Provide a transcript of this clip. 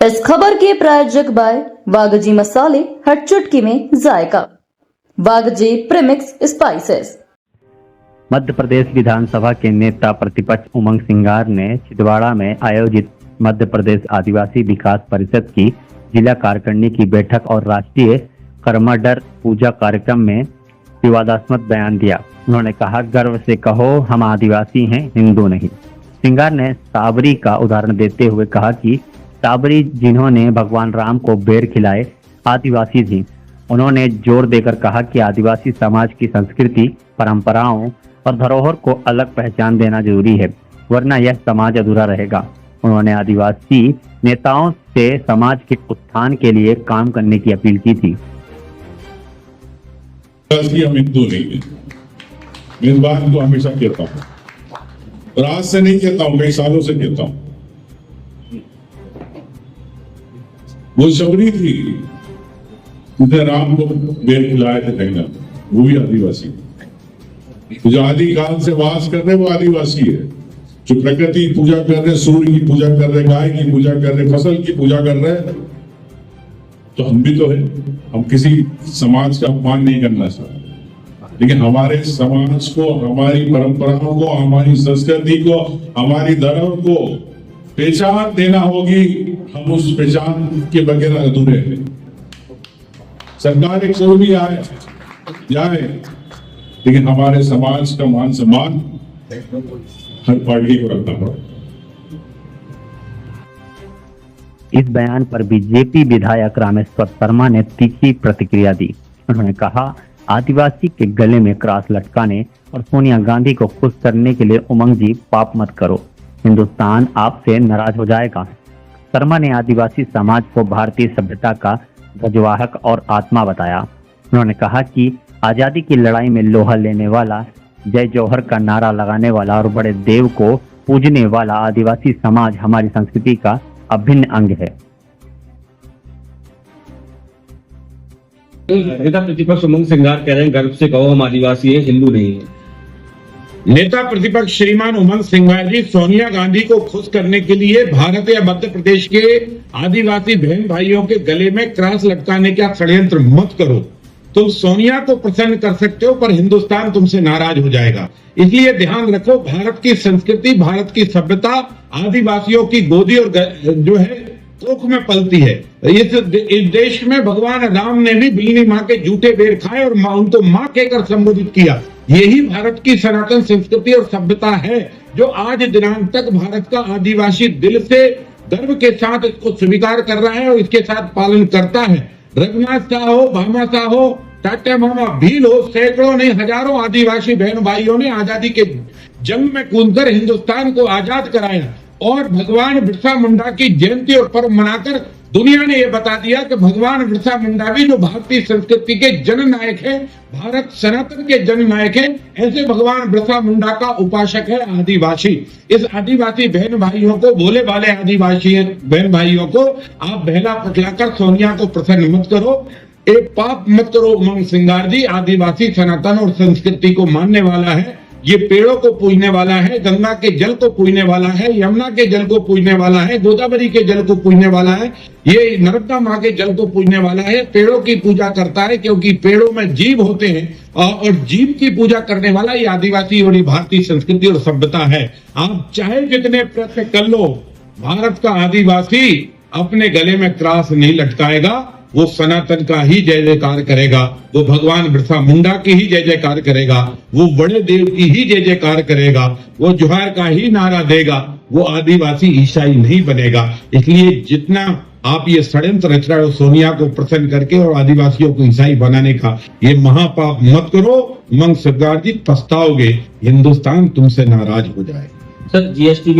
इस खबर के प्रायोजक बाय वागजी मसाले, हर चुटकी में जायका। वागजी प्रीमिक्स स्पाइसेस। मध्य प्रदेश विधानसभा के नेता प्रतिपक्ष उमंग सिंगार ने छिंदवाड़ा में आयोजित मध्य प्रदेश आदिवासी विकास परिषद की जिला कार्यकारिणी की बैठक और राष्ट्रीय कर्मडर पूजा कार्यक्रम में विवादास्पद बयान दिया। उन्होंने कहा, गर्व से कहो हम आदिवासी हैं, हिंदू नहीं। सिंगार ने साबरी का उदाहरण देते हुए कहा कि साबरी जिन्होंने भगवान राम को बेर खिलाए आदिवासी थी। उन्होंने जोर देकर कहा कि आदिवासी समाज की संस्कृति, परंपराओं और धरोहर को अलग पहचान देना जरूरी है, वरना यह समाज अधूरा रहेगा। उन्होंने आदिवासी नेताओं से समाज के उत्थान के लिए काम करने की अपील की थी। हम हिंदू नहीं है, मैं इस बात को हमेशा कहता हूँ, रात से नहीं कहता हूँ, कई सालों से कहता हूँ। वो शबरी थी जिसने राम को बेर खिलाए थे कहीं ना, वो भी आदिवासी। जो आदिकाल से वास कर रहे वो आदिवासी है। जो प्रकृति की पूजा कर रहे, सूर्य की पूजा कर रहे, गाय की पूजा कर रहे, फसल की पूजा कर रहे, तो हम भी तो है। हम किसी समाज का अपमान नहीं करना चाहते, लेकिन हमारे समाज को, हमारी परंपराओं को, हमारी संस्कृति को, हमारी धर्म को पहचान देना होगी। हम उस पहचान के बगैर अधूरे हैं। सरकार एक कोई भी आए जाए, लेकिन हमारे समाज का मान सम्मान हर पार्टी को रखना पड़ेगा। इस बयान पर बीजेपी विधायक रामेश्वर शर्मा ने तीखी प्रतिक्रिया दी। उन्होंने कहा, आदिवासी के गले में क्रॉस लटकाने और सोनिया गांधी को खुश करने के लिए उमंग जी पाप मत करो, हिंदुस्तान आपसे नाराज हो जाएगा। शर्मा ने आदिवासी समाज को भारतीय सभ्यता का ध्वजवाहक और आत्मा बताया। उन्होंने कहा कि आजादी की लड़ाई में लोहा लेने वाला, जय जौहर का नारा लगाने वाला और बड़े देव को पूजने वाला आदिवासी समाज हमारी संस्कृति का अभिन्न अंग है। नेता प्रतिपक्ष उमंग सिंगार कह रहे हैं, गर्व से कहो हम आदिवासी हैं, हिंदू नहीं है। नेता प्रतिपक्ष श्रीमान उमंग सिंगार जी सोनिया गांधी को खुश करने के लिए भारत या मध्य प्रदेश के आदिवासी बहन भाइयों के गले में क्रॉस लटकाने का षड्यंत्र मत करो। तुम सोनिया को प्रसन्न कर सकते हो, पर हिंदुस्तान तुमसे नाराज हो जाएगा। इसलिए ध्यान रखो, भारत की संस्कृति, भारत की सभ्यता आदिवासियों की गोदी और जो है कोख में पलती है। इस देश में भगवान राम ने भी बिल्ली माँ के जूठे बेर खाए और उनको माँ कहकर संबोधित किया। यही भारत की सनातन संस्कृति और सभ्यता है, जो आज दिनांक तक भारत का आदिवासी दिल से गर्व के साथ इसको स्वीकार कर रहा है और इसके साथ पालन करता है। रघुनाथ शाह हो, भामा शाह हो, टाटा मामा भील हो, सैकड़ों नहीं हजारों आदिवासी बहन भाइयों ने आजादी के जंग में कूदकर हिंदुस्तान को आजाद कराया और भगवान बिरसा मुंडा की जयंती और पर्व मनाकर दुनिया ने यह बता दिया कि भगवान बिरसा मुंडा भी जो भारतीय संस्कृति के जननायक है, भारत सनातन के जननायक है, ऐसे भगवान बिरसा मुंडा का उपासक है आदिवासी। इस आदिवासी बहन भाइयों को, भोले भाले आदिवासी बहन भाइयों को आप बहला फुसलाकर सोनिया को प्रसन्न मत करो, एक पाप मत करो। उमंग सिंगार जी आदिवासी सनातन और संस्कृति को मानने वाला है, ये पेड़ों को पूजने वाला है, गंगा के जल को पूजने वाला है, यमुना के जल को पूजने वाला है, गोदावरी के जल को पूजने वाला है, ये नर्मदा माँ के जल को पूजने वाला है। पेड़ों की पूजा करता है क्योंकि पेड़ों में जीव होते हैं और जीव की पूजा करने वाला ये आदिवासी और ये भारतीय संस्कृति और सभ्यता है। आप चाहे जितने प्रयत्न कर लो, भारत का आदिवासी अपने गले में क्रॉस नहीं लटकाएगा। वो सनातन का ही जय जयकार करेगा, वो भगवान बिरसा मुंडा की ही जय जयकार करेगा, वो बड़े देव की ही जय जयकार करेगा, वो जोहार का ही नारा देगा। वो आदिवासी ईसाई नहीं बनेगा। इसलिए जितना आप ये षड्यंत्र रच रहे हो सोनिया को प्रसन्न करके और आदिवासियों को ईसाई बनाने का, ये महापाप मत करो। उमंग सिंगार जी पछताओगे, हिंदुस्तान तुमसे नाराज हो जाएगा। Sir, GST